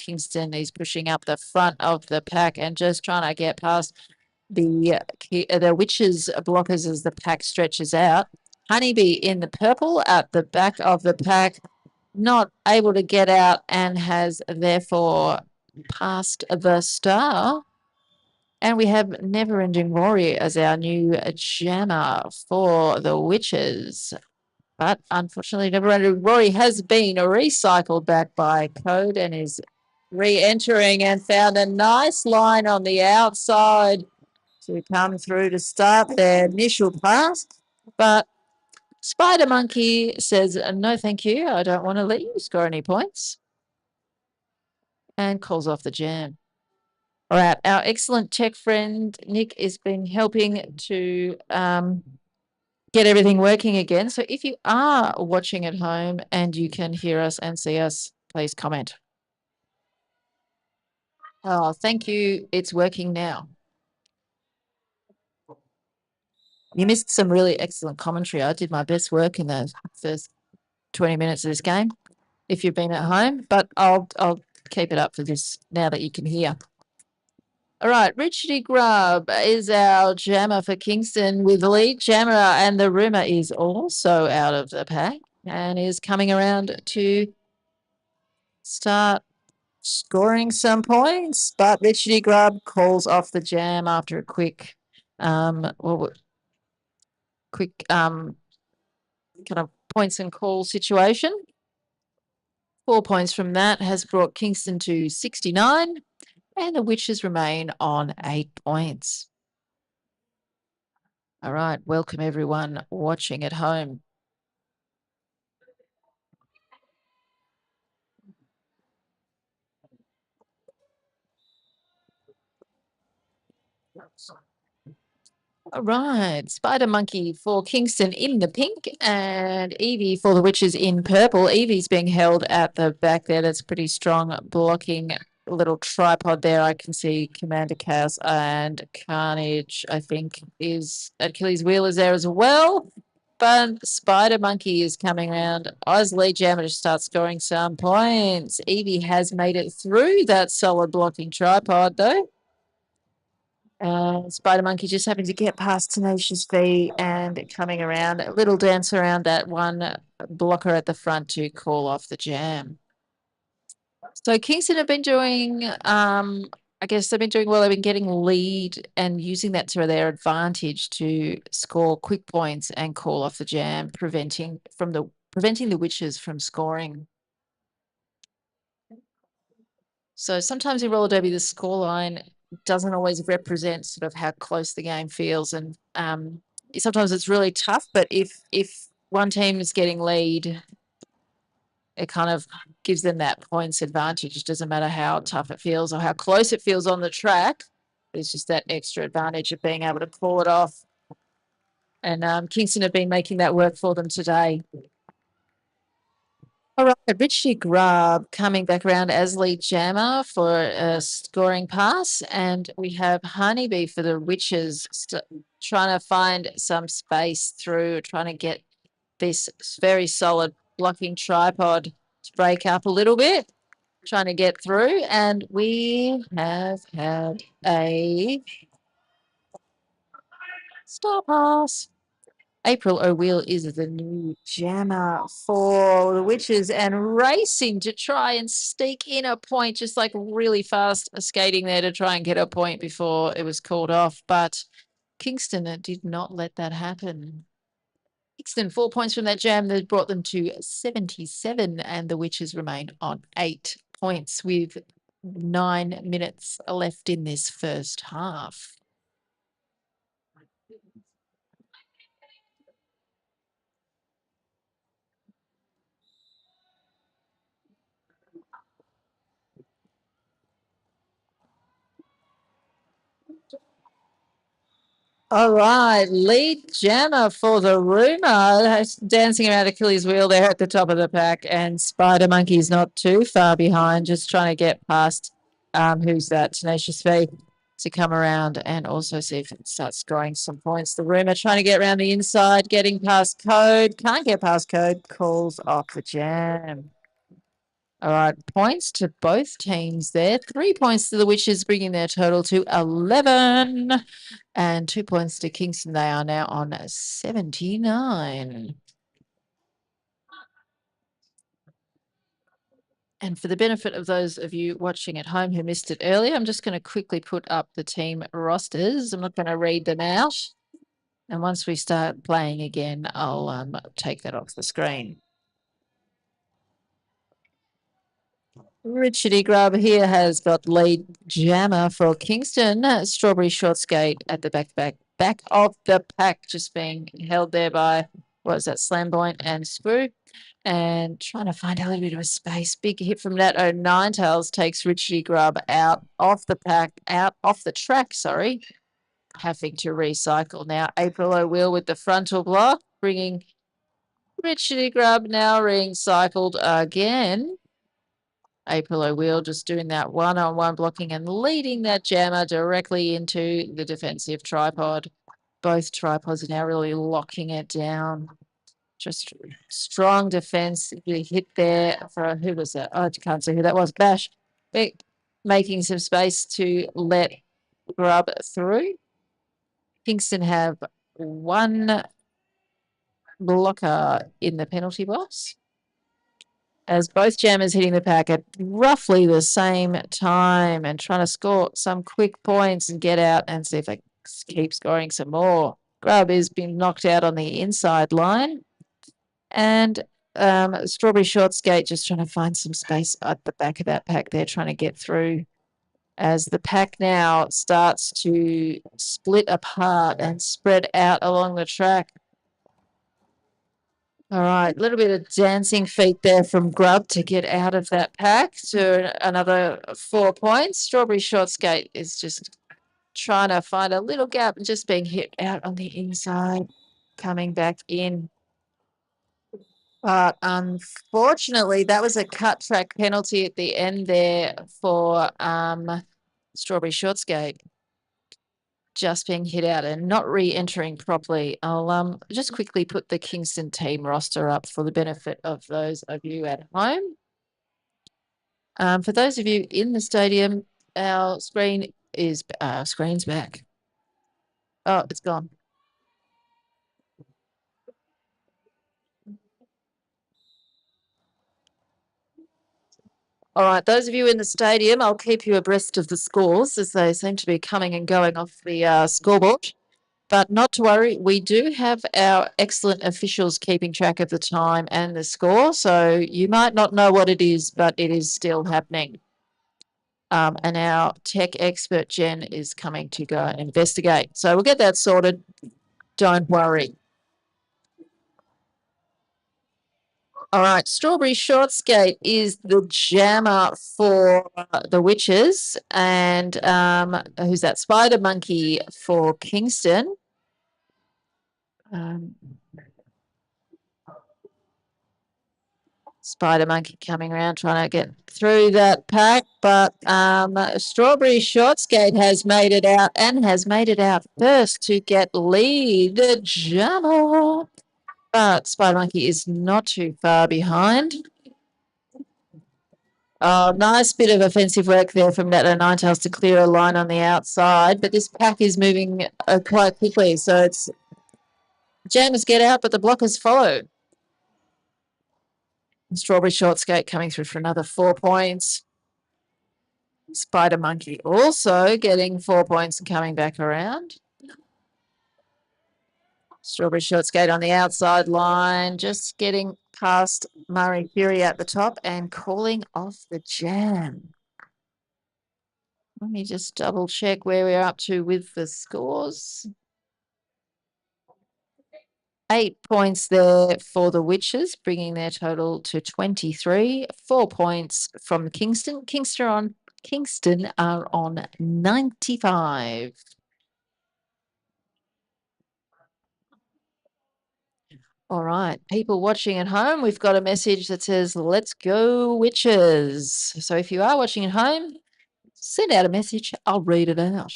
Kingston is pushing up the front of the pack and just trying to get past the Witches blockers as the pack stretches out. Honeybee in the purple at the back of the pack, not able to get out and has therefore passed the Star. And we have Never Ending Rory as our new jammer for the Witches. But unfortunately, Never Ending Rory has been recycled back by Code and is re-entering and found a nice line on the outside to come through to start their initial pass. But Spider Monkey says, no, thank you. I don't want to let you score any points. And calls off the jam. All right. Our excellent tech friend, Nick, has been helping to get everything working again. So if you are watching at home and you can hear us and see us, please comment. Oh, thank you. It's working now. You missed some really excellent commentary. I did my best work in the first 20 minutes of this game, if you've been at home, but I'll keep it up for this now that you can hear. All right, Richardy Grubb is our jammer for Kingston with lead jammer, and the rumor is also out of the pack and is coming around to start scoring some points. But Richardy Grubb calls off the jam after a quick kind of points and call situation. 4 points from that has brought Kingston to 69, and the Witches remain on 8 points. All right, welcome everyone watching at home. All right, Spider Monkey for Kingston in the pink and Evie for the Witches in purple. Evie's being held at the back there. That's pretty strong blocking little tripod there. I can see Commander Chaos and Carnage, I think, is Achilles Wheel is there as well. But Spider Monkey is coming around. Oz lead jammer to start scoring some points. Evie has made it through that solid blocking tripod though. Spider Monkey just happened to get past Tenacious V and coming around, a little dance around that one blocker at the front to call off the jam. So Kingston have been doing, I guess they've been doing well. They've been getting lead and using that to their advantage to score quick points and call off the jam, preventing the Witches from scoring. So sometimes in roller derby, the scoreline doesn't always represent sort of how close the game feels, and sometimes it's really tough. But if one team is getting lead, it kind of gives them that points advantage. It doesn't matter how tough it feels or how close it feels on the track. It's just that extra advantage of being able to pull it off. And Kingston have been making that work for them today. All right, Richie Grubb coming back around as lead jammer for a scoring pass. And we have Honeybee for the Witches trying to find some space through, trying to get this very solid blocking tripod to break up a little bit, trying to get through. And we have had a star pass. April O'Wheel is the new jammer for the Witches and racing to try and sneak in a point, just like really fast skating there to try and get a point before it was called off. But Kingston did not let that happen. Kingston, 4 points from that jam that brought them to 77, and the Witches remained on 8 points with 9 minutes left in this first half. All right, lead jammer for the rumor, dancing around Achilles wheel there at the top of the pack, and Spider Monkey's not too far behind, just trying to get past, who's that, Tenacious V, to come around and also see if it starts scoring some points. The rumor trying to get around the inside, getting past Code, can't get past Code, calls off the jam. All right, points to both teams there. 3 points to the Witches, bringing their total to 11. And 2 points to Kingston. They are now on 79. And for the benefit of those of you watching at home who missed it earlier, I'm just going to quickly put up the team rosters. I'm not going to read them out. And once we start playing again, I'll take that off the screen. Richardy Grub here has got lead jammer for Kingston. Strawberry Short Skate at the back of the pack, just being held there by, what is that, Slamboyant and Screw. And trying to find a little bit of a space. Big hit from that. Oh, Nine Tails takes Richardy Grub out off the pack, out off the track, sorry. Having to recycle now. April O'Wheel with the frontal block, bringing Richardy Grub now recycled again. April O'Wheel just doing that one-on-one blocking and leading that jammer directly into the defensive tripod. Both tripods are now really locking it down. Just strong defense. The hit there for, who was that? Oh, I can't see who that was. Bash. Making some space to let Grub through. Kingston have one blocker in the penalty box, as both jammers hitting the pack at roughly the same time and trying to score some quick points and get out and see if they keep scoring some more. Grub is being knocked out on the inside line. And Strawberry Short Skate just trying to find some space at the back of that pack there, trying to get through as the pack now starts to split apart and spread out along the track. All right, a little bit of dancing feet there from Grub to get out of that pack to another 4 points. Strawberry Short Skate is just trying to find a little gap and just being hit out on the inside, coming back in. But unfortunately, that was a cut track penalty at the end there for Strawberry Short Skate. Just being hit out and not re-entering properly. I'll just quickly put the Kingston team roster up for the benefit of those of you at home. For those of you in the stadium, our screen is screen's back. Oh, it's gone. All right, those of you in the stadium, I'll keep you abreast of the scores as they seem to be coming and going off the scoreboard. But not to worry, we do have our excellent officials keeping track of the time and the score. So you might not know what it is, but it is still happening. And our tech expert, Jen, is coming to go and investigate. So we'll get that sorted. Don't worry. All right, Strawberry Short Skate is the jammer for the Witches. And who's that? Spider Monkey for Kingston. Spider Monkey coming around trying to get through that pack, but Strawberry Short Skate has made it out and has made it out first to get lead jammer. But Spider Monkey is not too far behind. Oh, nice bit of offensive work there from Nine Tails to clear a line on the outside, but this pack is moving quite quickly, so it's jammers get out, but the blockers follow. Strawberry Short Skate coming through for another 4 points. Spider Monkey also getting 4 points and coming back around. Strawberry Short Skate on the outside line, just getting past Murray Fury at the top and calling off the jam. Let me just double check where we're up to with the scores. 8 points there for the Witches, bringing their total to 23. 4 points from Kingston. Kingston are on 95. All right, people watching at home, we've got a message that says, let's go Witches. So if you are watching at home, send out a message. I'll read it out.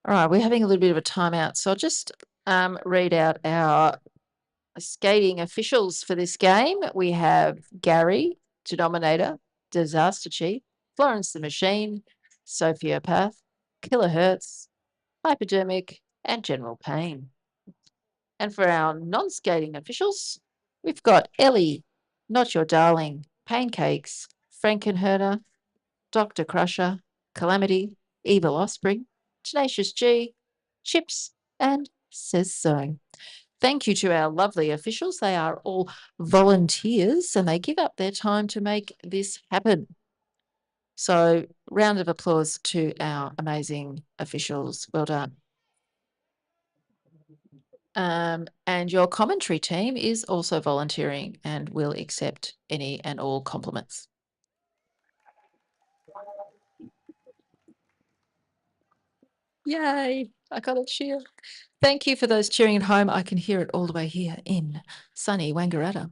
All right, we're having a little bit of a timeout, so I'll just read out our skating officials for this game. We have Gary, Denominator, Disaster Chief, Florence the Machine, Sociopath, Kilohertz, Hypodermic, and General Pain. And for our non-skating officials, we've got Ellie, Not Your Darling, Pancakes, Frankenherder, Dr. Crusher, Calamity, Evil Offspring, Tenacious G, Chips, and Says So. Thank you to our lovely officials. They are all volunteers and they give up their time to make this happen. So, round of applause to our amazing officials. Well done. And your commentary team is also volunteering and will accept any and all compliments. Yay! I got a cheer. Thank you for those cheering at home. I can hear it all the way here in sunny Wangaratta.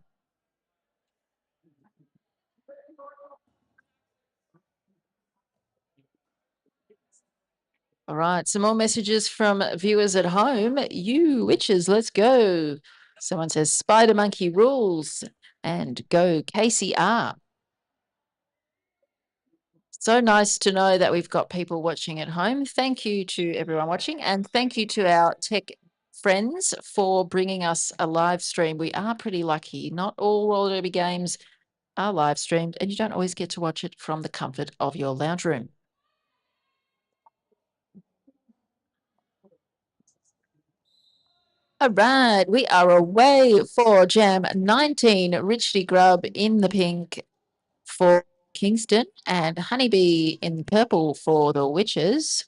All right, some more messages from viewers at home. You witches, let's go. Someone says Spider Monkey rules and go KCR. So nice to know that we've got people watching at home. Thank you to everyone watching, and thank you to our tech friends for bringing us a live stream. We are pretty lucky. Not all roller derby games are live streamed, and you don't always get to watch it from the comfort of your lounge room. All right, we are away for Jam 19. Richie Grub in the pink for Kingston and Honeybee in purple for the Witches.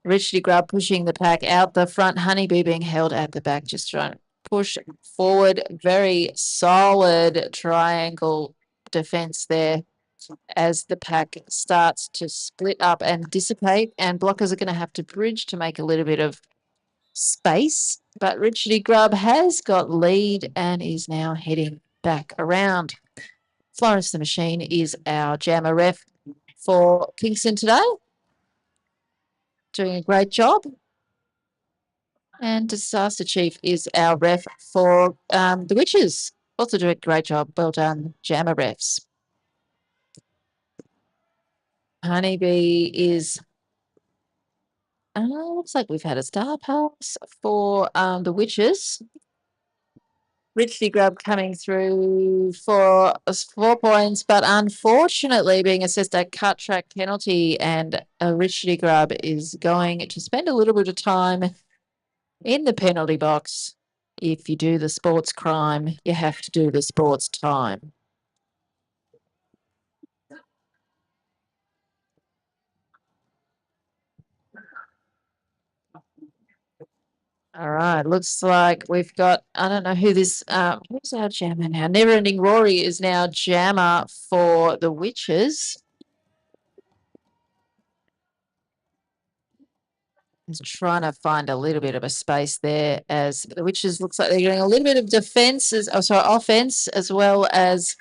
Richie Grub pushing the pack out the front, Honeybee being held at the back, just trying to push forward. Very solid triangle defense there as the pack starts to split up and dissipate, and blockers are going to have to bridge to make a little bit of space. But Richie Grub has got lead and is now heading back around. Florence the Machine is our jammer ref for Kingston today. Doing a great job. And Disaster Chief is our ref for the Witches. Also doing a great job. Well done, jammer refs. Honeybee is, looks like we've had a star pass for the Witches. Richie Grub coming through for 4 points, but unfortunately being assessed a cut track penalty, and Richie Grub is going to spend a little bit of time in the penalty box. If you do the sports crime, you have to do the sports time. All right, looks like we've got, I don't know who this, who's our jammer now? Never Ending Rory is now jammer for the Witches. He's trying to find a little bit of a space there as the Witches looks like they're getting a little bit of defense, offense, as well as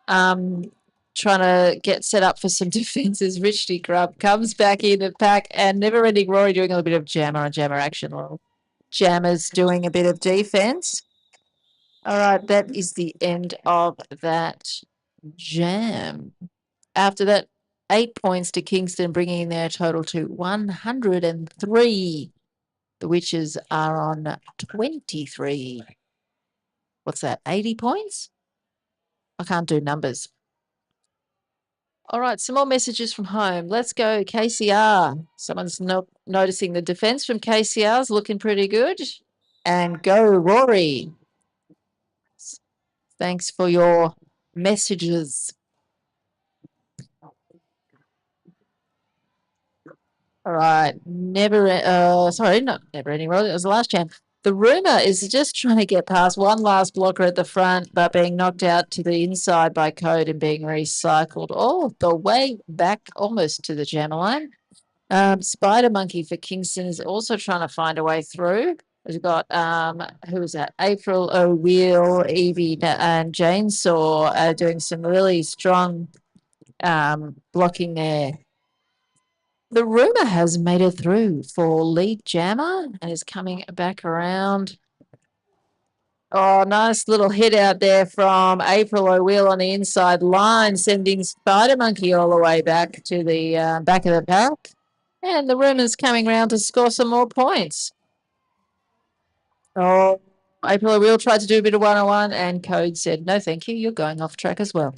trying to get set up for some defenses. Richie Grub comes back in the pack, and Never Ending Rory doing a little bit of jammer on jammer action. Jammers doing a bit of defense. All right, that is the end of that jam. After that, 8 points to Kingston, bringing their total to 103. The Witches are on 23. What's that, 80 points? I can't do numbers. All right, some more messages from home. Let's go KCR. Someone's noticing the defense from KCR is looking pretty good. And go Rory. Thanks for your messages. All right, not Never Ending Road. It was the last champ. The rumor is just trying to get past one last blocker at the front, but being knocked out to the inside by Code and being recycled all the way back almost to the jammer line. Spider Monkey for Kingston is also trying to find a way through. We've got who is that? April O'Wheel, Evie, and Jane Saw doing some really strong blocking there. The rumor has made it through for lead jammer and is coming back around. Oh, nice little hit out there from April O'Wheel on the inside line, sending Spider Monkey all the way back to the back of the pack. And the rumor's coming round to score some more points. Oh, April O'Wheel tried to do a bit of 101 and Code said, no, thank you. You're going off track as well.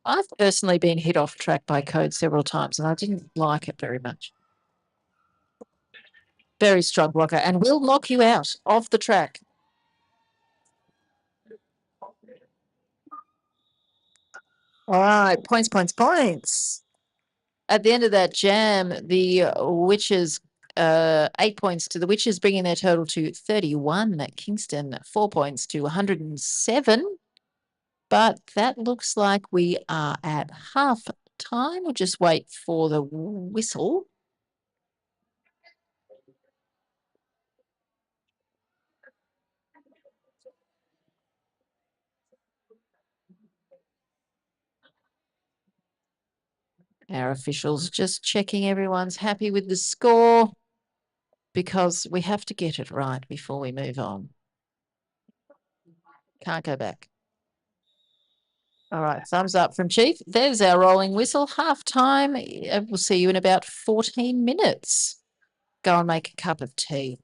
I've personally been hit off track by Code several times and I didn't like it very much. Very strong blocker and will knock you out off the track. All right, points, points, points. At the end of that jam, the Witches, 8 points to the Witches, bringing their total to 31. At Kingston, 4 points to 107. But that looks like we are at half time. We'll just wait for the whistle. Our officials just checking everyone's happy with the score because we have to get it right before we move on. Can't go back. All right, thumbs up from Chief. There's our rolling whistle. Half time. We'll see you in about 14 minutes. Go and make a cup of tea.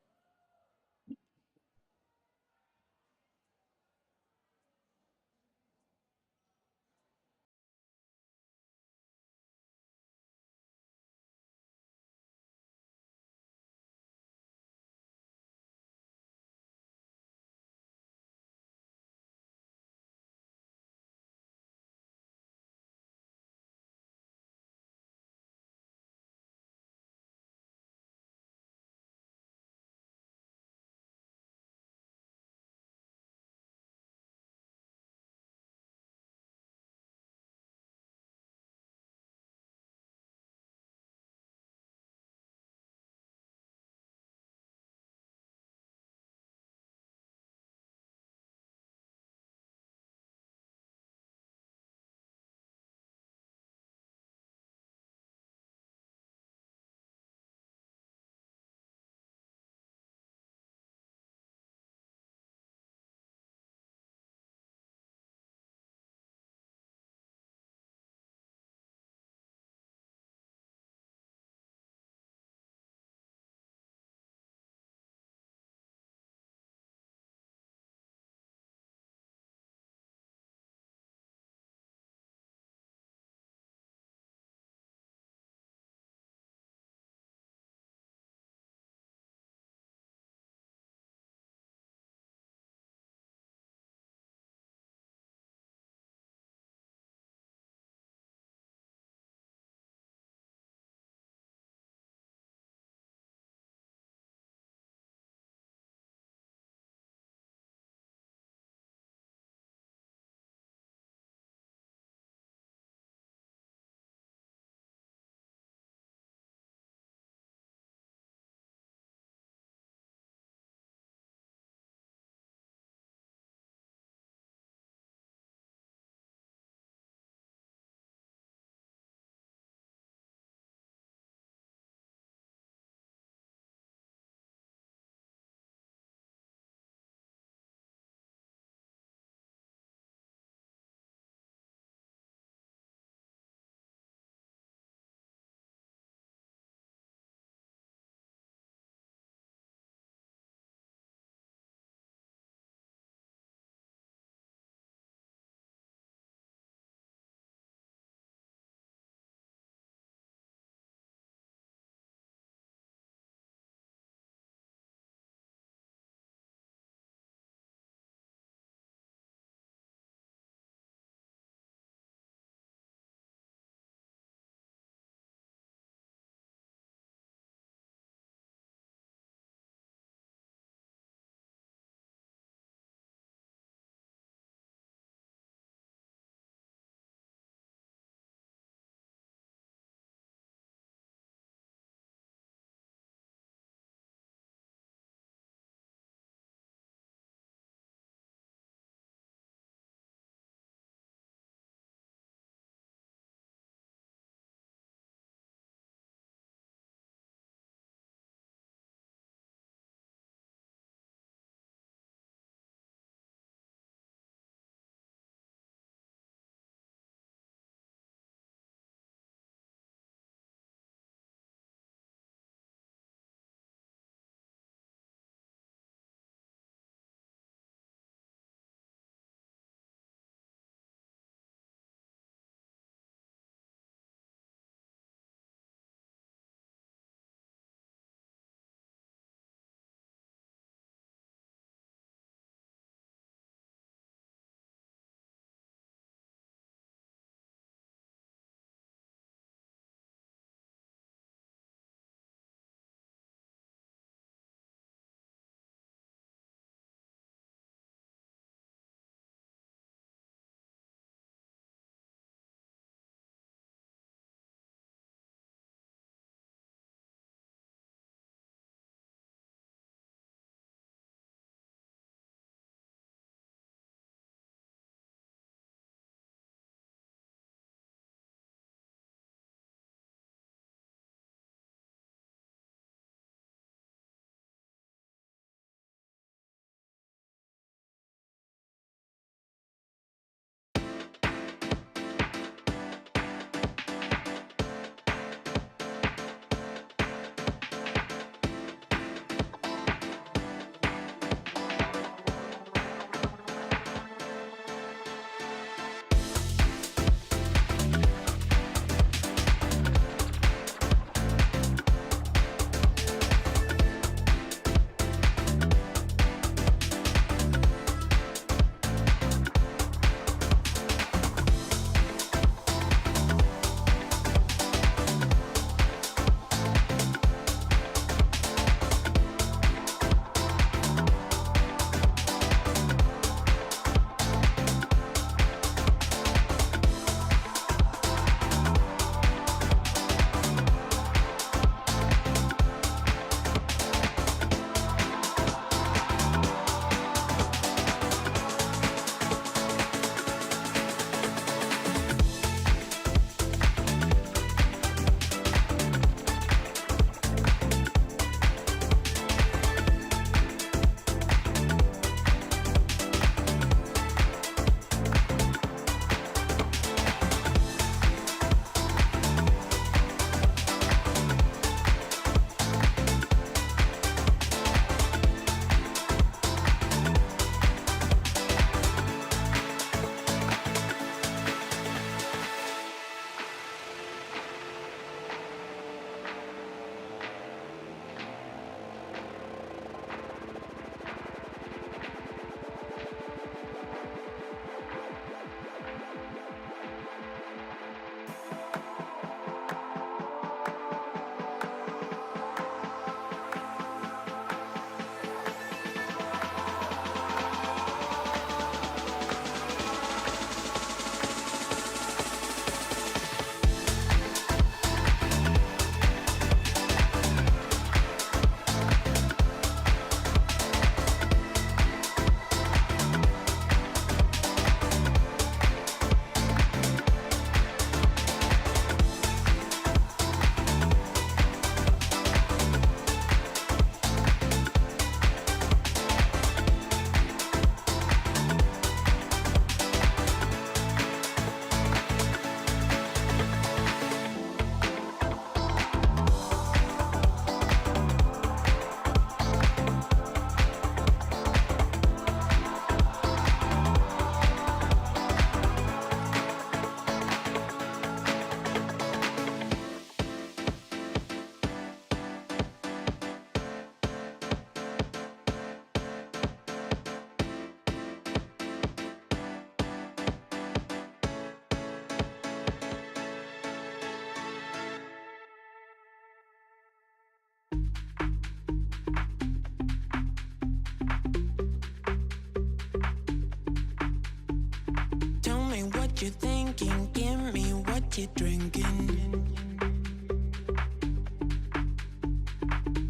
you're thinking, give me what you're drinking.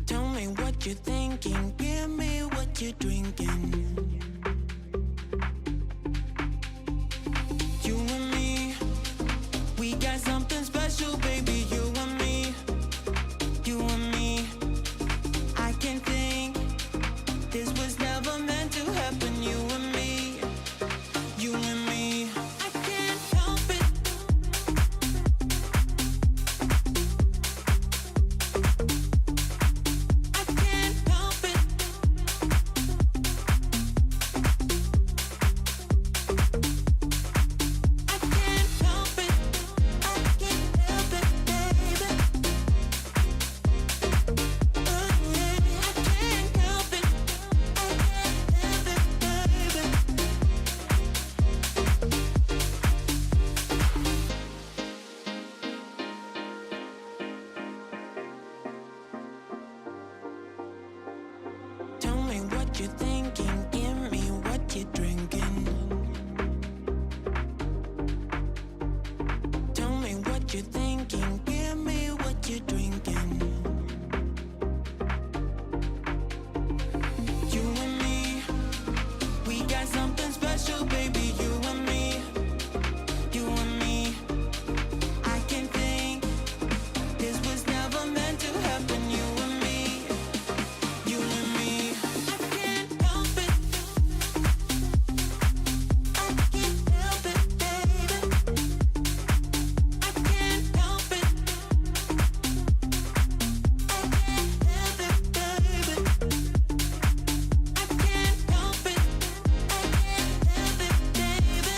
Tell me what you're thinking, give me what you're drinking. You and me, we got something special, baby. You and me, you and me. I can think this was never meant to happen. You and me, you and me. I can't help it. I can't help it. I can't help it. I can't help it, baby. Oh yeah, I can't help it. I can't help it, baby. Tell me what you're thinking, give me what you're drinking. Tell me what you're thinking, give me what you're drinking. You and me, we got something special, baby. You and me, you and me. I can think this was never meant to happen. You and me, you and me. I can't help it. I can't help it, baby. I can't help it. I can't help it, baby. I can't help it. I can't help it, baby.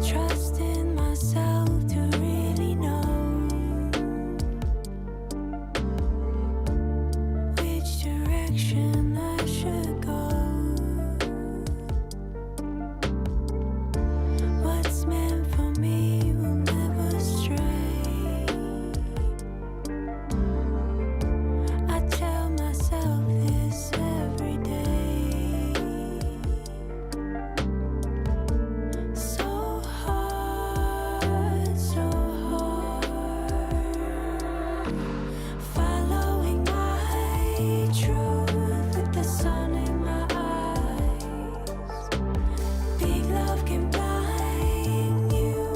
Trusting myself to really know which direction I should go. What's meant for me will never stray. I tell myself this every day. So hard, so hard. Following my truth with the sun in my eyes. Big love can blind you,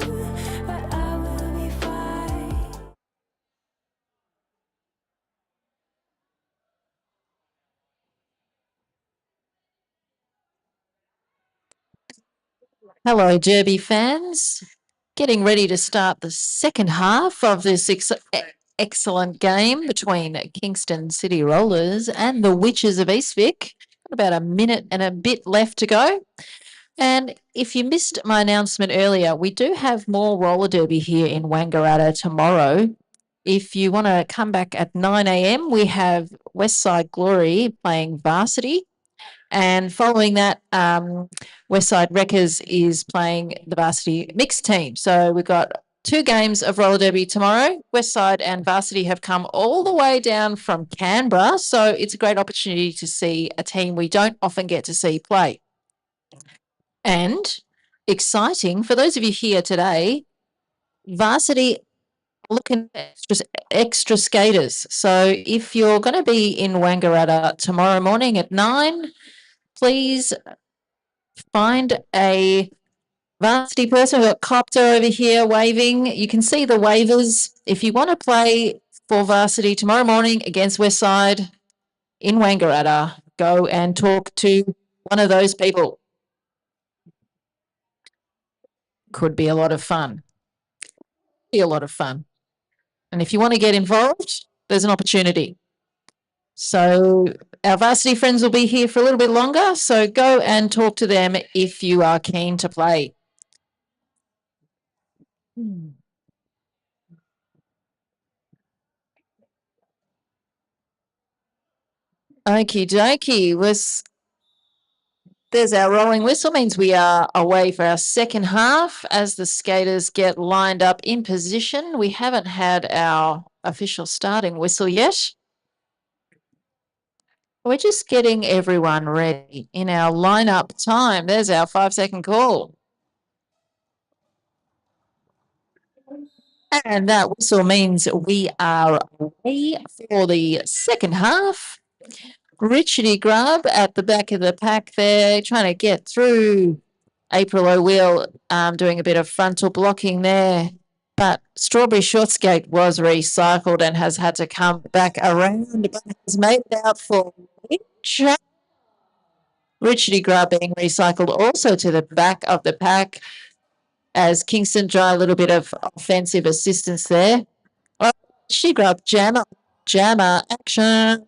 but I will be fine. Hello, Derby fans. Getting ready to start the second half of this excellent game between Kingston City Rollers and the Witches of Eastvic. Got about a minute and a bit left to go. And if you missed my announcement earlier, we do have more roller derby here in Wangaratta tomorrow. If you want to come back at 9 a.m., we have Westside Glory playing varsity. And following that, Westside Wreckers is playing the varsity mixed team. So we've got 2 games of roller derby tomorrow. Westside and varsity have come all the way down from Canberra. So it's a great opportunity to see a team we don't often get to see play. And exciting for those of you here today, varsity looking at extra skaters. So if you're going to be in Wangaratta tomorrow morning at 9, please find a varsity person. We've got Copter over here waving. You can see the waivers. If you want to play for varsity tomorrow morning against Westside in Wangaratta, go and talk to one of those people. Could be a lot of fun. Be a lot of fun. And if you want to get involved, there's an opportunity. So our varsity friends will be here for a little bit longer. So go and talk to them if you are keen to play. Okie dokie. There's our rolling whistle, means we are away for our second half as the skaters get lined up in position. We haven't had our official starting whistle yet. We're just getting everyone ready in our lineup time. There's our 5-second call. And that whistle means we are away for the second half. Richardy Grubb at the back of the pack there, trying to get through. April O'Wheel doing a bit of frontal blocking there. But Strawberry Shortskate was recycled and has had to come back around, but has made it out for Richardy Grubb being recycled also to the back of the pack as Kingston try a little bit of offensive assistance there. Oh, Richardy Grubb, jammer, action.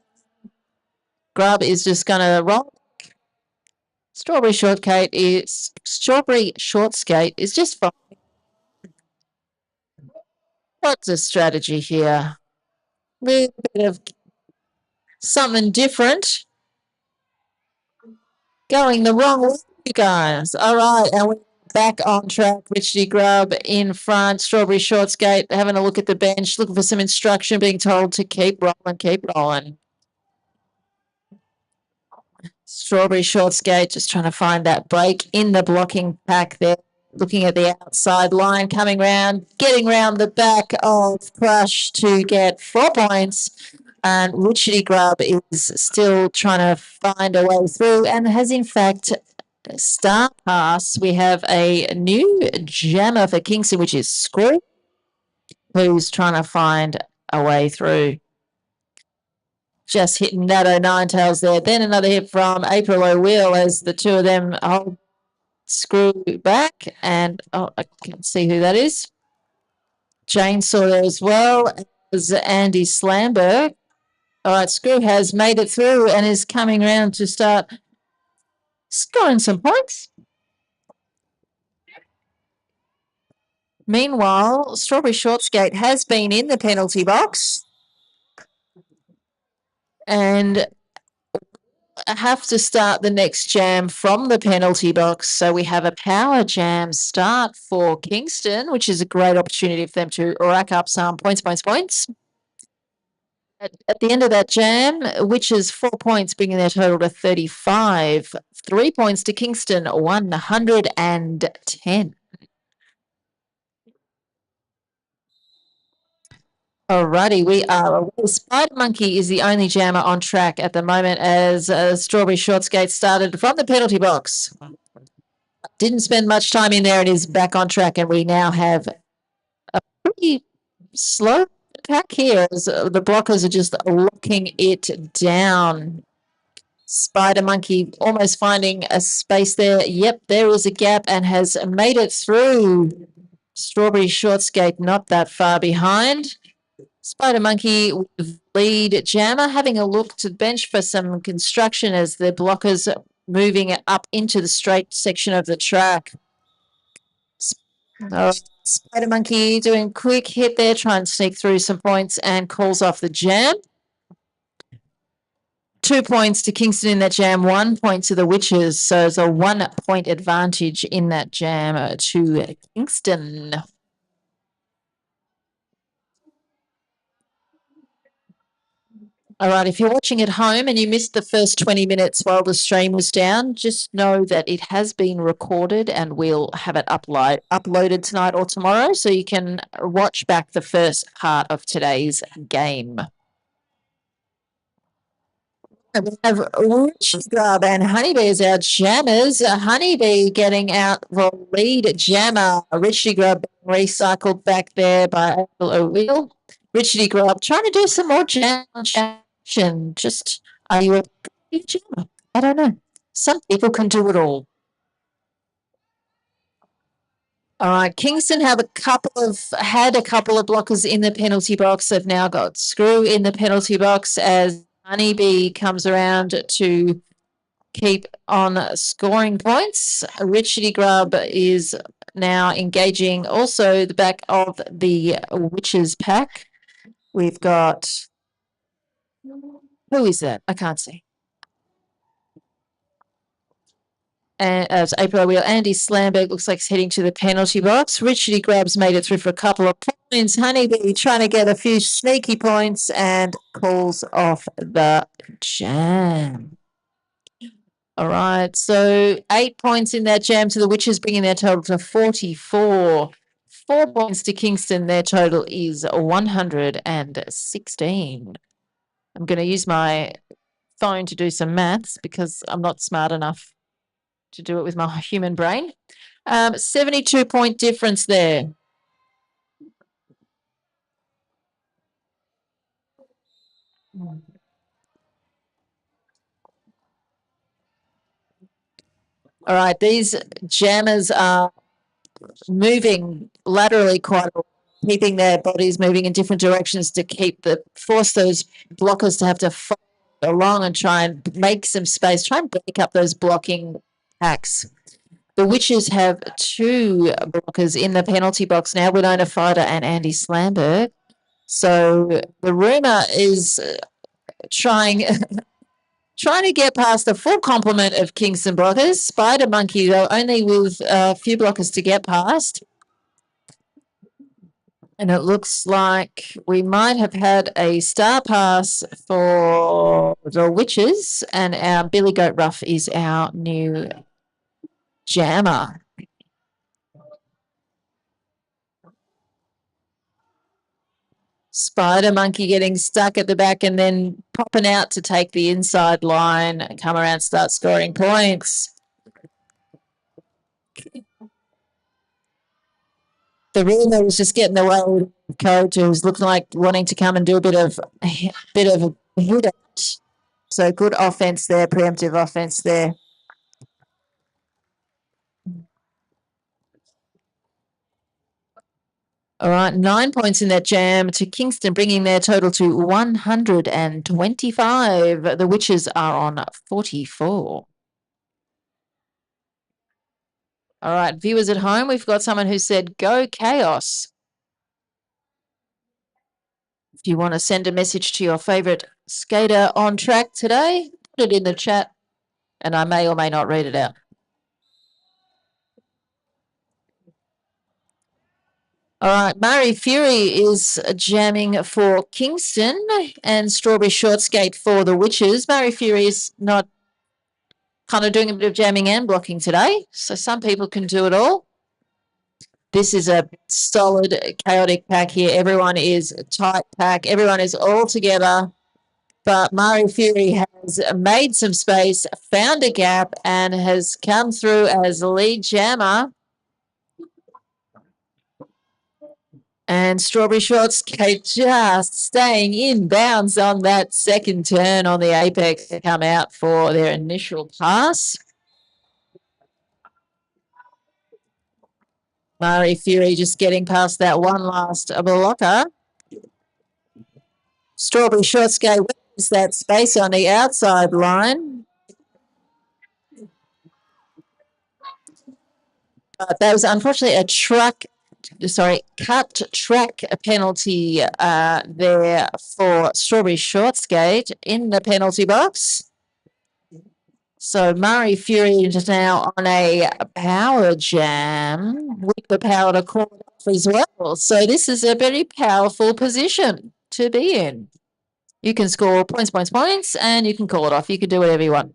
Grubb is just going to roll. Strawberry Shortskate is just fine. What's a strategy here? A little bit of something different. Going the wrong way, you guys. All right, and we're back on track. Richie Grubb in front. Strawberry Shortskate having a look at the bench, looking for some instruction, being told to keep rolling, keep rolling. Strawberry Shortskate just trying to find that break in the blocking pack there. Looking at the outside line, coming round, getting round the back of Crush to get 4 points. And Richardy Grubb is still trying to find a way through and has, in fact, star pass. We have a new jammer for Kingston, which is Screw, who's trying to find a way through. Just hitting that 09 tails there. Then another hit from April O'Wheel as the two of them hold Screw back. And, oh, I can see who that is. Jane saw there as well as Andy Slamberg. All right, Screw has made it through and is coming around to start scoring some points. Meanwhile, Strawberry Shortskate has been in the penalty box and have to start the next jam from the penalty box. So we have a power jam start for Kingston, which is a great opportunity for them to rack up some points. At the end of that jam, which is 4 points, bringing their total to 35. 3 points to Kingston, 110. Alrighty, we are away. Spider Monkey is the only jammer on track at the moment as Strawberry Shortskate started from the penalty box. Didn't spend much time in there and is back on track, and we now have a pretty slow pack here as the blockers are just locking it down. Spider Monkey almost finding a space there. Yep, there is a gap and has made it through. Strawberry Shortskate not that far behind. Spider Monkey with lead jammer having a look to the bench for some construction as the blockers moving up into the straight section of the track. Spider Monkey doing quick hit there, trying to sneak through some points and calls off the jam. 2 points to Kingston in that jam, 1 point to the Witches. So it's a 1 point advantage in that jam to Kingston. All right, if you're watching at home and you missed the first 20 minutes while the stream was down, just know that it has been recorded and we'll have it uploaded tonight or tomorrow so you can watch back the first part of today's game. We have Rich Grub and Honeybee as our jammers. Honeybee getting out the lead jammer. Richie Grub recycled back there by O'Wheel. Richie Grub trying to do some more jam action. Just, are you a jammer? I don't know. Some people can do it all. All right, Kingston had a couple of blockers in the penalty box. They've now got Screw in the penalty box as Honeybee comes around to keep on scoring points. Richie Grub is now engaging also the back of the Witches pack. We've got, who is that? I can't see. And it's April Wheel. Andy Slamberg looks like he's heading to the penalty box. Richie Grab's made it through for a couple of points. Honeybee trying to get a few sneaky points and calls off the jam. All right, so 8 points in that jam to the Witches, bringing their total to 44. 4 points to Kingston, their total is 116. I'm going to use my phone to do some maths because I'm not smart enough to do it with my human brain. 72-point difference there. All right, these jammers are moving laterally quite a lot, keeping their bodies moving in different directions to force those blockers to have to follow along and try and make some space, try and break up those blocking packs. The Witches have 2 blockers in the penalty box now, Winona Fighter and Andy Slamberg. So the rumor is trying to get past the full complement of Kingston blockers. Spider Monkey, though, only with a few blockers to get past. And it looks like we might have had a star pass for the Witches, and our Billy Goat Ruff is our new jammer. Spider Monkey getting stuck at the back and then popping out to take the inside line and come around, start scoring points. The rumor was just getting away with coach who's looking like wanting to come and do a bit of a hit out. So good offense there, preemptive offense there. All right, 9 points in that jam to Kingston, bringing their total to 125. The Witches are on 44. All right, viewers at home, we've got someone who said, go Chaos. If you want to send a message to your favorite skater on track today, put it in the chat and I may or may not read it out. All right, Murray Fury is jamming for Kingston and Strawberry Short Skate for the Witches. Murray Fury is not kind of doing a bit of jamming and blocking today, so some people can do it all. This is a solid, chaotic pack here. Everyone is a tight pack. Everyone is all together. But Murray Fury has made some space, found a gap, and has come through as lead jammer. And Strawberry Short Skate just staying in bounds on that second turn on the apex to come out for their initial pass. Murray Fury just getting past that one last blocker. Strawberry Short Skate wins that space on the outside line. But that was unfortunately a truck cut track penalty there for Strawberry Short Skate in the penalty box. So Murray Fury is now on a power jam with the power to call it off as well. So this is a very powerful position to be in. You can score points, and you can call it off. You can do whatever you want.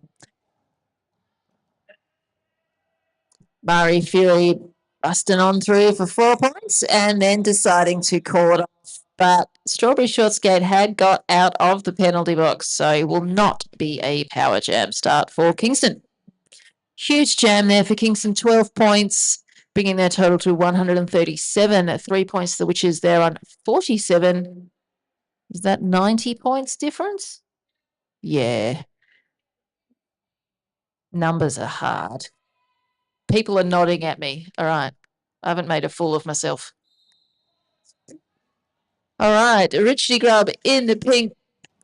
Murray Fury busting on through for 4 points and then deciding to call it off. But Strawberry Short Skate had got out of the penalty box, so it will not be a power jam start for Kingston. Huge jam there for Kingston, 12 points, bringing their total to 137. 3 points to the Witches there on 47. Is that 90 points difference? Yeah. Numbers are hard. People are nodding at me. All right. I haven't made a fool of myself. All right. Richie Grubb in the pink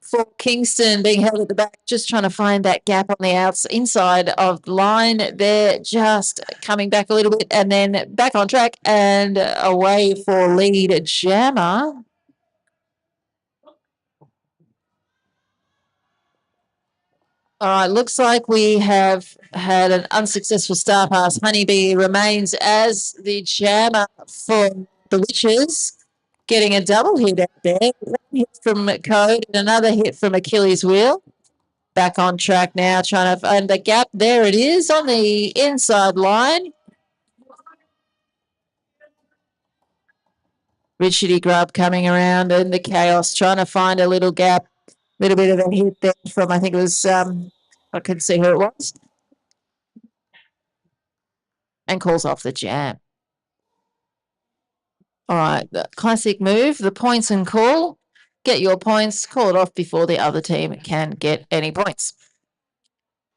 for Kingston, being held at the back, just trying to find that gap on the inside of the line. They're just coming back a little bit and then back on track and away for lead jammer. All right, looks like we have had an unsuccessful star pass. Honeybee remains as the jammer for the Witches, getting a double hit out there. One hit from Code and another hit from Achilles Wheel. Back on track now, trying to find the gap. There it is on the inside line. Richardy Grubb coming around in the chaos, trying to find a little gap. Little bit of a hit there from, I think it was, I couldn't see who it was. And calls off the jam. All right, the classic move, the points and call. Get your points, call it off before the other team can get any points.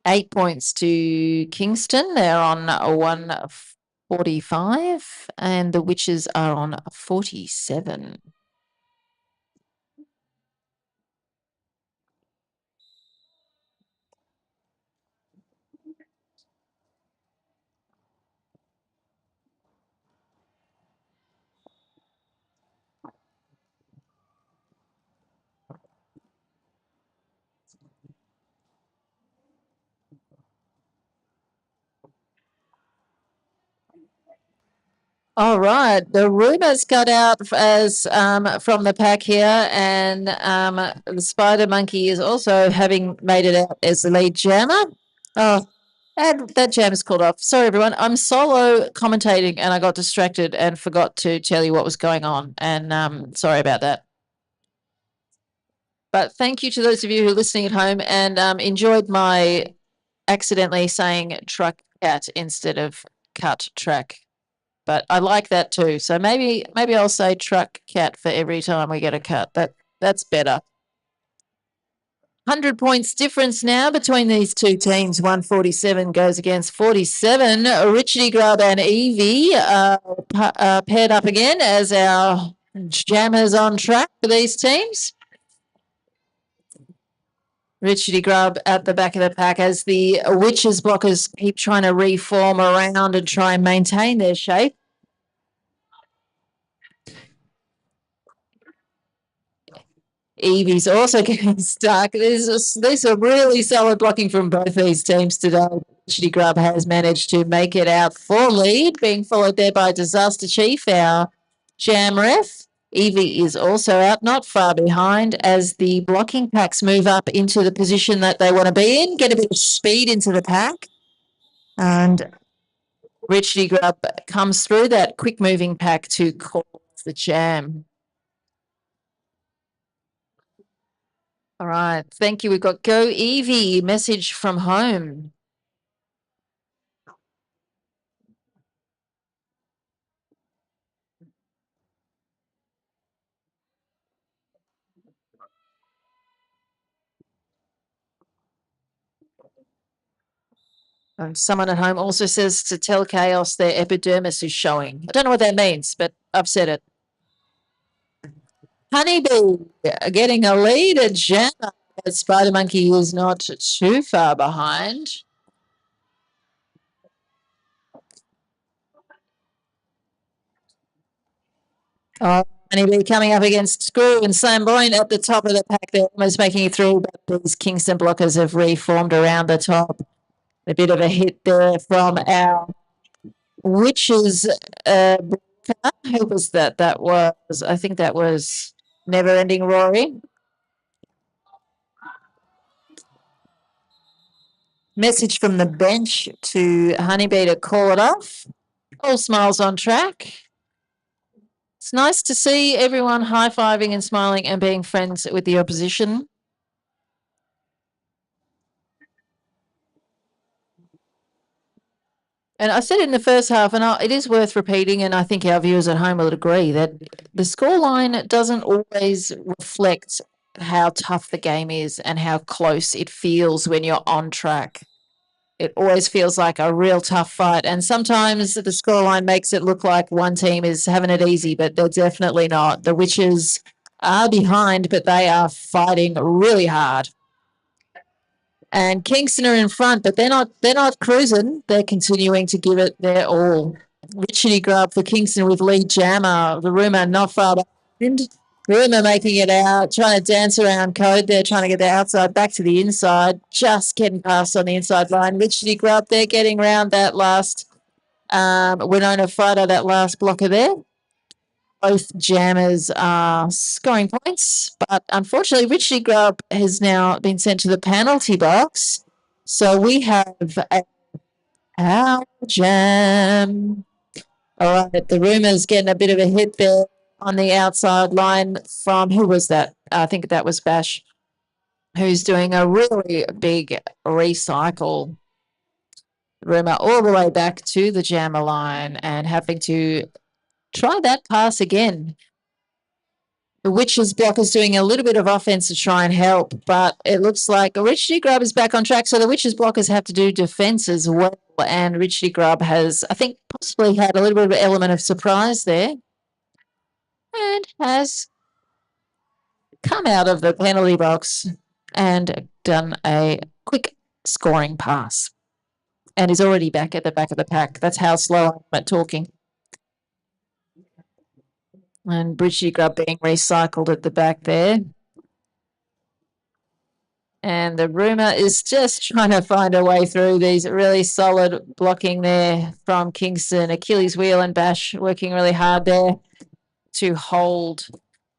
8 points to Kingston. They're on 145, and the Witches are on 47. All right, the rumors got out as from the pack here, and the Spider Monkey is also having made it out as the lead jammer. Oh, and that jam is called off. Sorry, everyone. I'm solo commentating, and I got distracted and forgot to tell you what was going on. And sorry about that. But thank you to those of you who are listening at home and enjoyed my accidentally saying truck cat instead of cut track. But I like that too. So maybe I'll say truck cat for every time we get a cut. That's better. 100 points difference now between these two teams. 147 goes against 47. Richie Grubb and Evie paired up again as our jammers on track for these teams. Richie Grubb at the back of the pack as the Witches blockers keep trying to reform around and try and maintain their shape. Evie's also getting stuck. There's a really solid blocking from both these teams today. Richie Grubb has managed to make it out for lead, being followed there by Disaster Chief, our jam ref. Evie is also out, not far behind, as the blocking packs move up into the position that they want to be in, get a bit of speed into the pack. And Richie Grubb comes through that quick moving pack to call the jam. All right. Thank you. We've got Go Evie, message from home. And someone at home also says to tell Chaos their epidermis is showing. I don't know what that means, but I've said it. Honeybee getting a lead at jam. Spider Monkey is not too far behind. Oh, Honeybee coming up against Screw and Slamboyne at the top of the pack. They're almost making it through, but these Kingston blockers have reformed around the top. A bit of a hit there from our Witches. Who was that? That was, I think that was Never Ending Rory. Message from the bench to Honeybee to call it off. All smiles on track. It's nice to see everyone high-fiving and smiling and being friends with the opposition. And I said it in the first half, and it is worth repeating, and I think our viewers at home will agree that the scoreline doesn't always reflect how tough the game is and how close it feels when you're on track. It always feels like a real tough fight, and sometimes the scoreline makes it look like one team is having it easy, but they're definitely not. The Witches are behind, but they are fighting really hard. And Kingston are in front, but they're not cruising. They're continuing to give it their all. Richardy Grub for Kingston with lead jammer. The Rumour not far behind. Rumour making it out, trying to dance around code there, trying to get the outside back to the inside, just getting past on the inside line. Richardy Grub, they're getting round that last Winona Fighter, that last blocker there. Both jammers are scoring points, but unfortunately, Richie Grubb has now been sent to the penalty box. So we have a power jam. All right, the Rumour's getting a bit of a hit there on the outside line from, who was that? I think that was Bash, who's doing a really big recycle. Rumour all the way back to the jammer line and having to try that pass again. The Witches block is doing a little bit of offense to try and help, but it looks like Richie Grubb is back on track. So the Witches blockers have to do defense as well. And Richie Grubb has, I think, possibly had a little bit of an element of surprise there and has come out of the penalty box and done a quick scoring pass and is already back at the back of the pack. That's how slow I'm at talking. And Richie Grubb being recycled at the back there. And the Rumour is just trying to find a way through these really solid blocking there from Kingston. Achilles Wheel and Bash working really hard there to hold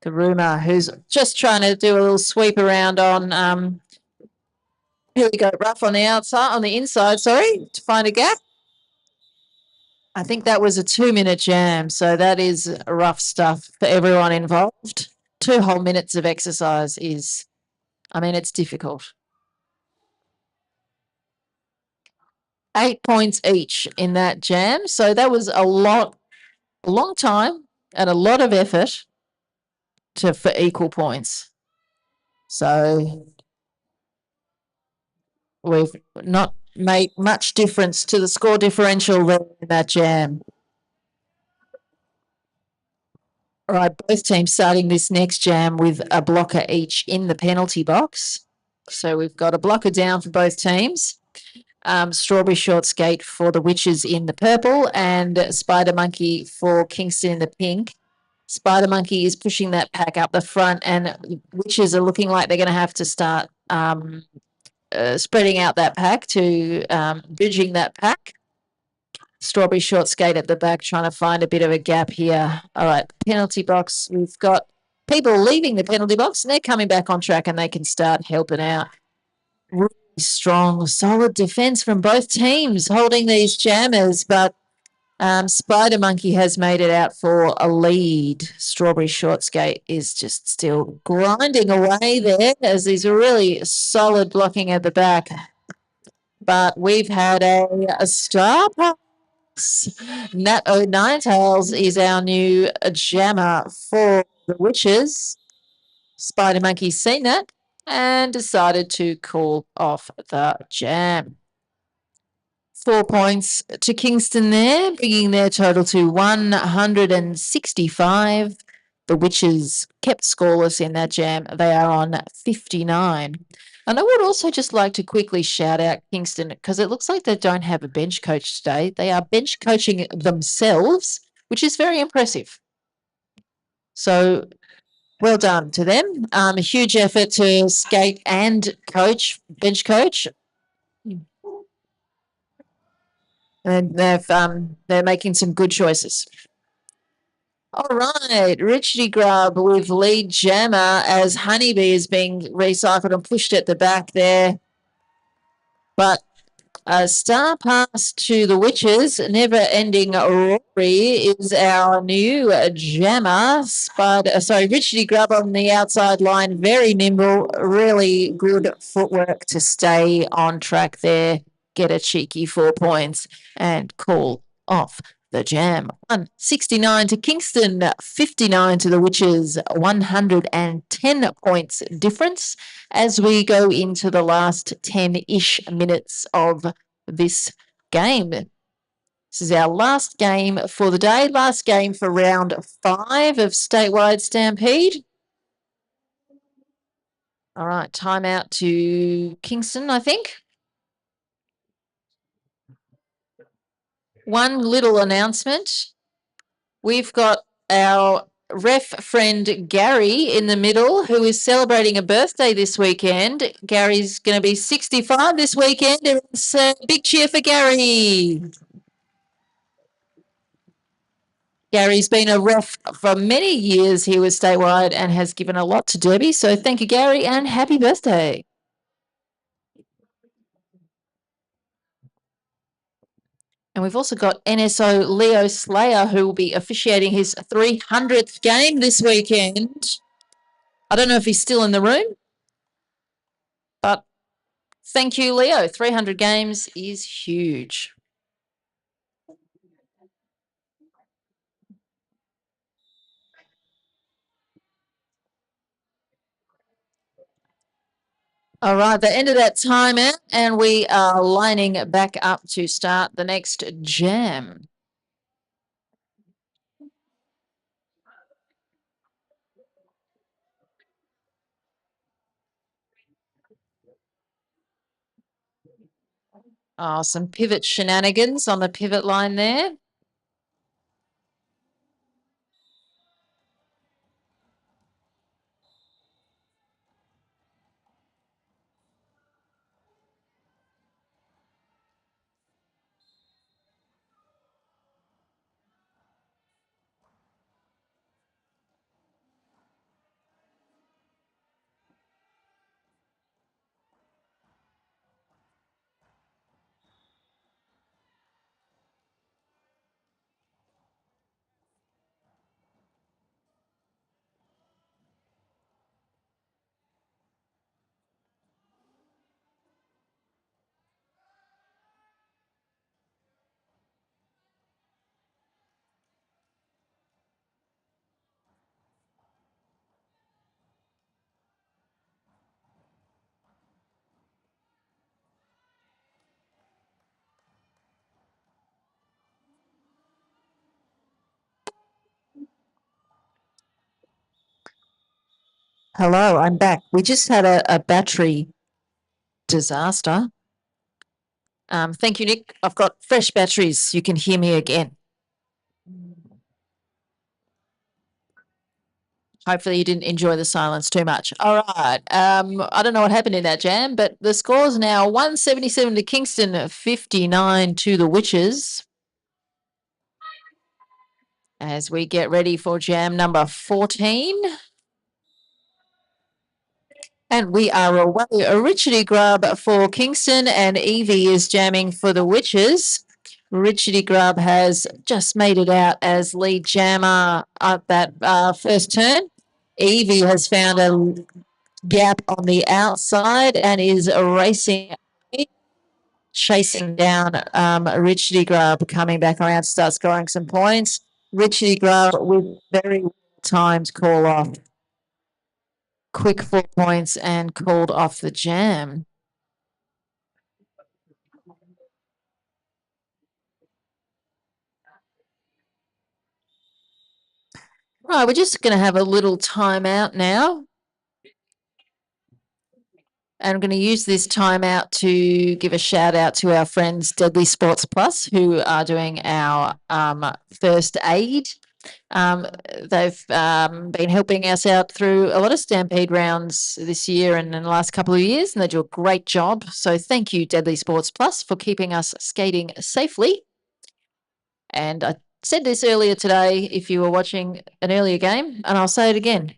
the Rumour, who's just trying to do a little sweep around on here we go, Rough on the outside, on the inside, sorry, to find a gap. I think that was a 2-minute jam, so that is rough stuff for everyone involved. 2 whole minutes of exercise is, I mean, it's difficult. 8 points each in that jam, so that was a long time and a lot of effort for equal points. So we've not made much difference to the score differential there in that jam. All right, both teams starting this next jam with a blocker each in the penalty box. So we've got a blocker down for both teams. Strawberry Short Skate for the Witches in the purple and Spider Monkey for Kingston in the pink. Spider Monkey is pushing that pack up the front, and Witches are looking like they're going to have to start spreading out that pack to bridging that pack. Strawberry Short Skate at the back trying to find a bit of a gap here. All right, penalty box. We've got people leaving the penalty box and they're coming back on track and they can start helping out. Really strong, solid defense from both teams holding these jammers, but Spider Monkey has made it out for a lead. Strawberry Short Skate is just still grinding away there as he's really solid blocking at the back. But we've had a star pass. Nat O'Ninetails is our new jammer for the Witches. Spider Monkey's seen that and decided to call off the jam. 4 points to Kingston there, bringing their total to 165. The Witches kept scoreless in that jam. They are on 59. And I would also just like to quickly shout out Kingston because it looks like they don't have a bench coach today. They are bench coaching themselves, which is very impressive. So well done to them. A huge effort to skate and coach, bench coach. And they're making some good choices. All right, Richie Grub with lead jammer as Honeybee is being recycled and pushed at the back there. But a star pass to the Witches, never-ending Rory is our new jammer. Richie Grub on the outside line, very nimble, really good footwork to stay on track there, get a cheeky 4 points and call off the jam. 169 to Kingston, 59 to the Witches, 110 points difference as we go into the last 10-ish minutes of this game. This is our last game for the day, last game for round 5 of Statewide Stampede. All right, timeout to Kingston, I think. One little announcement. We've got our ref friend Gary in the middle, who is celebrating a birthday this weekend. Gary's going to be 65 this weekend. It's a big cheer for Gary. Gary's been a ref for many years here with Statewide and has given a lot to Derby. So thank you, Gary, and happy birthday. And we've also got NSO Leo Slayer, who will be officiating his 300th game this weekend. I don't know if he's still in the room, but thank you, Leo. 300 games is huge. All right, the end of that timeout, and we are lining back up to start the next jam. Oh, some pivot shenanigans on the pivot line there. Hello, I'm back. We just had a battery disaster. Thank you, Nick. I've got fresh batteries. You can hear me again. Hopefully you didn't enjoy the silence too much. All right. I don't know what happened in that jam, but the score is now 177 to Kingston, 59 to the Witches. As we get ready for jam number 14. And we are away. Richardy Grub for Kingston and Evie is jamming for the Witches. Richardy Grub has just made it out as lead jammer at that first turn. Evie has found a gap on the outside and is racing, chasing down Richardy Grub, coming back around to start scoring some points. Richardy Grub with very timed call off. Quick 4 points and called off the jam. Right, we're just going to have a little timeout now. And I'm going to use this timeout to give a shout out to our friends Deadly Sports Plus, who are doing our first aid They've been helping us out through a lot of Stampede rounds this year and in the last couple of years, and they do a great job. So thank you, Deadly Sports Plus, for keeping us skating safely. And I said this earlier today if you were watching an earlier game, and I'll say it again.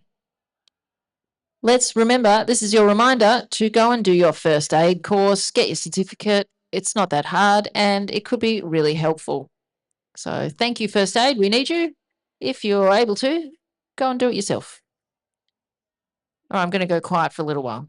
Let's remember, this is your reminder to go and do your first aid course, get your certificate. It's not that hard, and it could be really helpful. So thank you, First Aid. We need you. If you're able to, go and do it yourself. All right, I'm going to go quiet for a little while.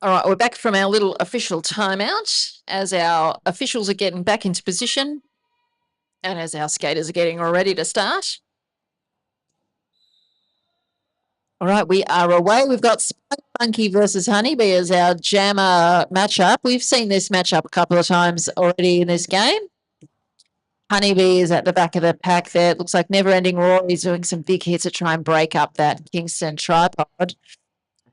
All right, we're back from our little official timeout as our officials are getting back into position and as our skaters are getting ready to start. All right, we are away. We've got Spider Monkey versus Honeybee as our jammer matchup. We've seen this matchup a couple of times already in this game. Honeybee is at the back of the pack there. It looks like Never Ending Roar is doing some big hits to try and break up that Kingston tripod.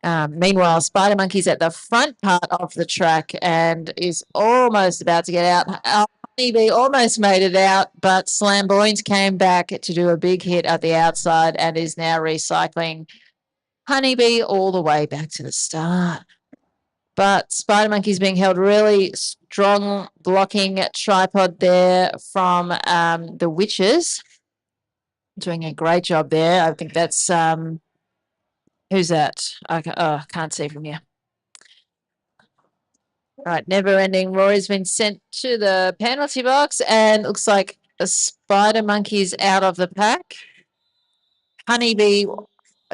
Meanwhile, Spider Monkey's at the front part of the track and is almost about to get out. Honeybee almost made it out, but Slamboynes came back to do a big hit at the outside and is now recycling Honeybee all the way back to the start. But Spider Monkey's being held really strong, blocking tripod there from the Witches. Doing a great job there. I think that's who's that? I can't see from here. Right, Never Ending Rory's been sent to the penalty box and looks like a Spider Monkey's out of the pack. Honeybee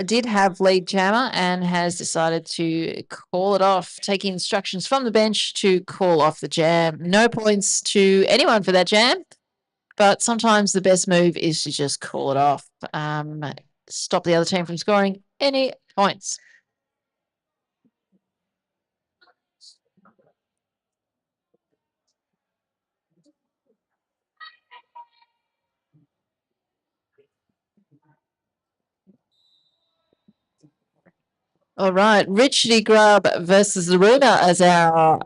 did have lead jammer and has decided to call it off, taking instructions from the bench to call off the jam. No points to anyone for that jam, but sometimes the best move is to just call it off. Stop the other team from scoring any points. All right, Richie Grubb versus the Runa as our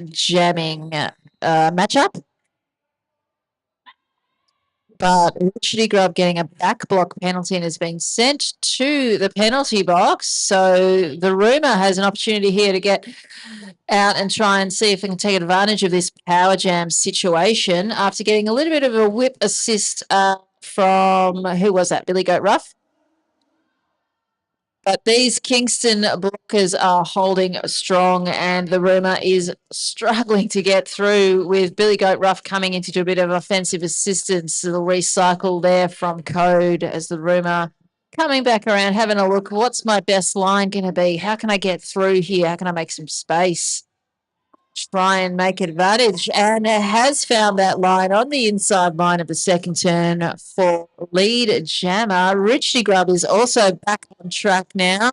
jamming matchup. But Richie Grubb getting a back block penalty and is being sent to the penalty box. So the Runa has an opportunity here to get out and try and see if they can take advantage of this power jam situation after getting a little bit of a whip assist from, who was that, Billy Goat Ruff? But these Kingston blockers are holding strong, and the Ruma is struggling to get through with Billy Goat Ruff coming in to do a bit of offensive assistance. The recycle there from Code as the Ruma coming back around, having a look. What's my best line going to be? How can I get through here? How can I make some space? Try and make advantage, and it has found that line on the inside line of the second turn for lead jammer. Richie Grubb is also back on track now.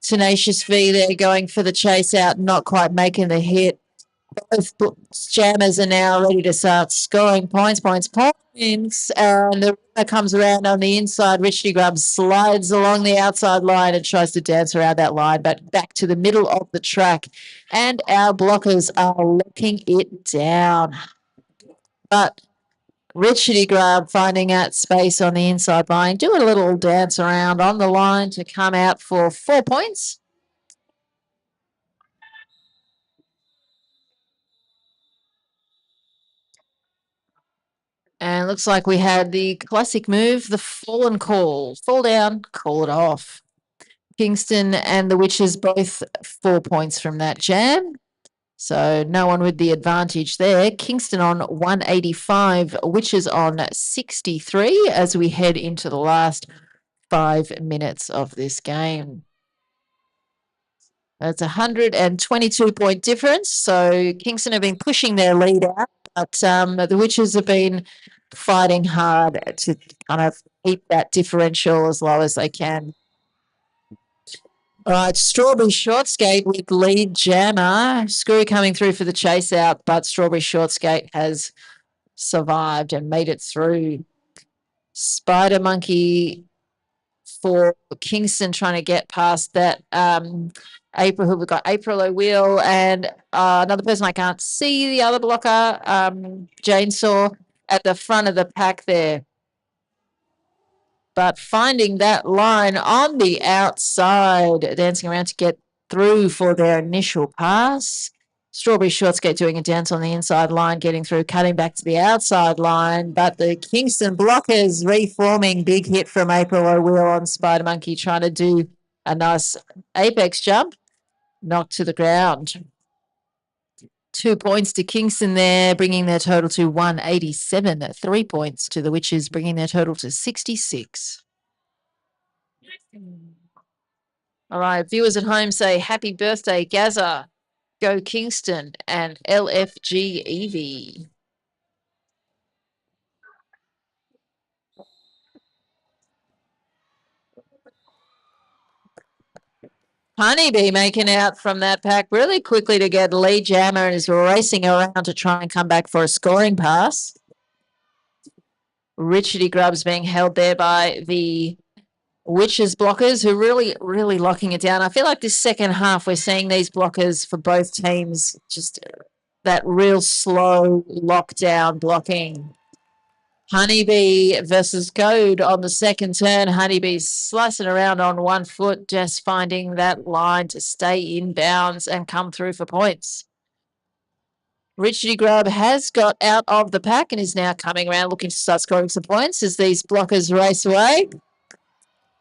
Tenacious V there going for the chase out, not quite making the hit. Both jammers are now ready to start scoring points. And the runner comes around on the inside. Richie Grubb slides along the outside line and tries to dance around that line, but back to the middle of the track. And our blockers are locking it down. But Richardy Grub finding out space on the inside line, doing a little dance around on the line to come out for 4 points. And looks like we had the classic move, the fall and call. Fall down, call it off. Kingston and the Witches both 4 points from that jam. So no one with the advantage there. Kingston on 185, Witches on 63 as we head into the last 5 minutes of this game. It's a 122-point difference. So Kingston have been pushing their lead out, but the Witches have been fighting hard to kind of keep that differential as low as they can. All right, Strawberry Short Skate with lead jammer. Screw coming through for the chase out, but Strawberry Short Skate has survived and made it through. Spider Monkey for Kingston trying to get past that April, who we've got April O'Wheel and another person I can't see, the other blocker, Jane Saw at the front of the pack there. But finding that line on the outside, dancing around to get through for their initial pass. Strawberry Short Skate doing a dance on the inside line, getting through, cutting back to the outside line. But the Kingston blockers reforming, big hit from April O'Wheel on Spider Monkey, trying to do a nice apex jump, knocked to the ground. 2 points to Kingston there, bringing their total to 187. 3 points to the Witches, bringing their total to 66. All right, viewers at home say happy birthday, Gaza. Go Kingston and LFG Evie. Honeybee making out from that pack really quickly to get Lee Jammer and is racing around to try and come back for a scoring pass. Richardy Grubbs being held there by the Witches blockers, who really locking it down. I feel like this second half we're seeing these blockers for both teams, just that real slow lockdown blocking. Honeybee versus Code on the second turn. Honeybee slicing around on 1 foot, just finding that line to stay in bounds and come through for points. Richardy Grubb has got out of the pack and is now coming around looking to start scoring some points as these blockers race away.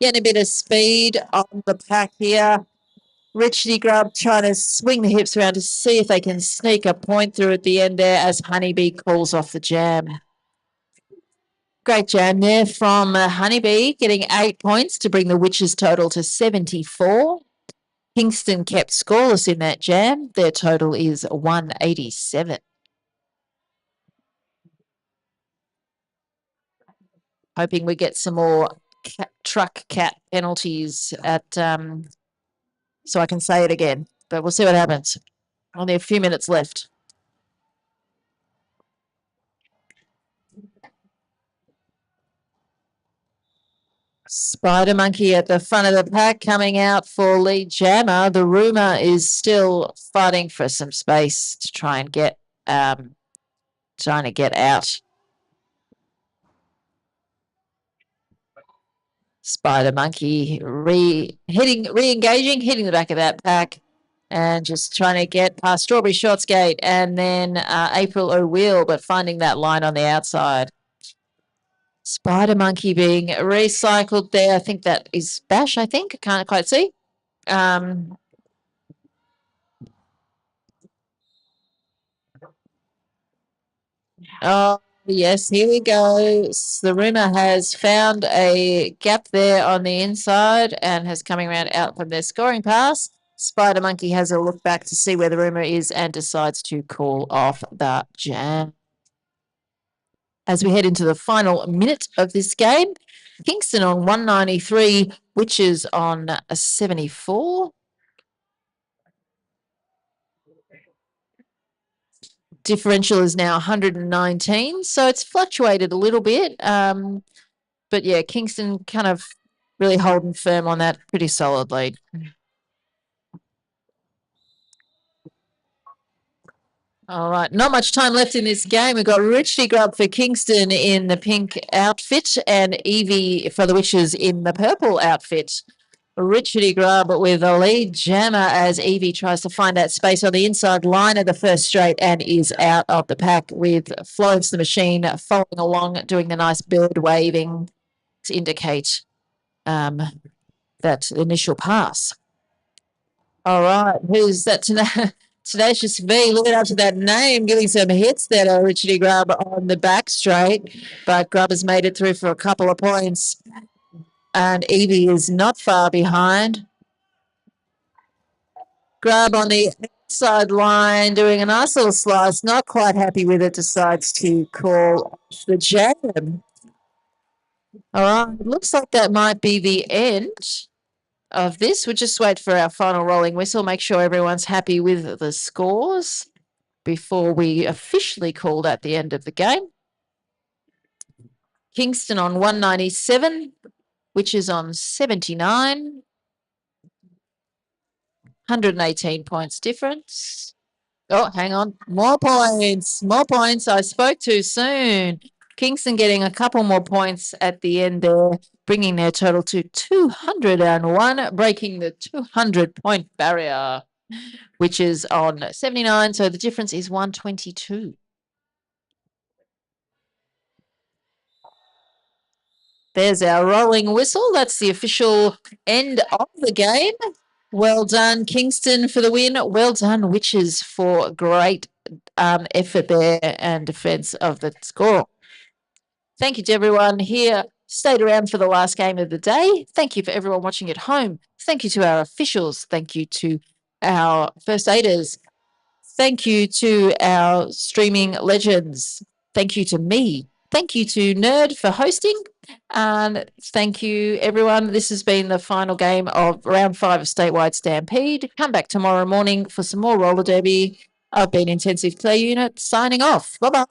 Getting a bit of speed on the pack here. Richardy Grubb trying to swing the hips around to see if they can sneak a point through at the end there as Honeybee calls off the jam. Great jam there from Honeybee, getting 8 points to bring the Witches total to 74. Kingston kept scoreless in that jam. Their total is 187. Hoping we get some more truck cat penalties at so I can say it again. But we'll see what happens. Only a few minutes left. Spider Monkey at the front of the pack coming out for lead jammer. The rumor is still fighting for some space to try and get trying to get out. Spider Monkey re-engaging, hitting the back of that pack and just trying to get past Strawberry Short Skate and then April O'Wheel, but finding that line on the outside. Spider Monkey being recycled there. I think that is Bash, I think. I can't quite see. Oh, yes, here we go. The rumor has found a gap there on the inside and has coming around out from their scoring pass. Spider Monkey has a look back to see where the rumor is and decides to call off the jam. As we head into the final minute of this game, Kingston on 193, Witches on 74. Differential is now 119, so it's fluctuated a little bit. But yeah, Kingston kind of really holding firm on that pretty solid lead. All right, not much time left in this game. We've got Richie Grub for Kingston in the pink outfit and Evie for the Witches in the purple outfit. Richie Grub with a lead jammer as Evie tries to find that space on the inside line of the first straight and is out of the pack with Florence the Machine following along, doing the nice bird waving to indicate that initial pass. All right, who's that tonight? Tenacious V, looking up to that name, giving some hits there to Richard Grubb on the back straight, but Grubb has made it through for a couple of points, and Evie is not far behind. Grubb on the outside line, doing a nice little slice, not quite happy with it, decides to call the jam. All right, looks like that might be the end of this. We'll just wait for our final rolling whistle, make sure everyone's happy with the scores before we officially call that the end of the game. Kingston on 197, which is on 79. 118 points difference. Oh, hang on. More points. More points. I spoke too soon. Kingston getting a couple more points at the end there, bringing their total to 201, breaking the 200-point barrier, which is on 79. So the difference is 122. There's our rolling whistle. That's the official end of the game. Well done, Kingston, for the win. Well done, Witches, for great effort there and defence of the score. Thank you to everyone here. Stayed around for the last game of the day. Thank you for everyone watching at home. Thank you to our officials. Thank you to our first aiders. Thank you to our streaming legends. Thank you to me. Thank you to Nerd for hosting. And thank you, everyone. This has been the final game of round 5 of Statewide Stampede. Come back tomorrow morning for some more roller derby. I've been Intensive Play Unit signing off. Bye-bye.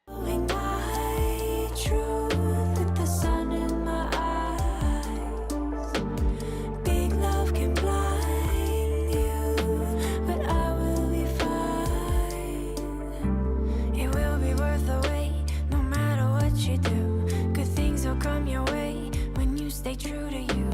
Knowing my truth with the sun in my eyes. Big love can blind you, but I will be fine. It will be worth the wait, no matter what you do. Good things will come your way when you stay true to you.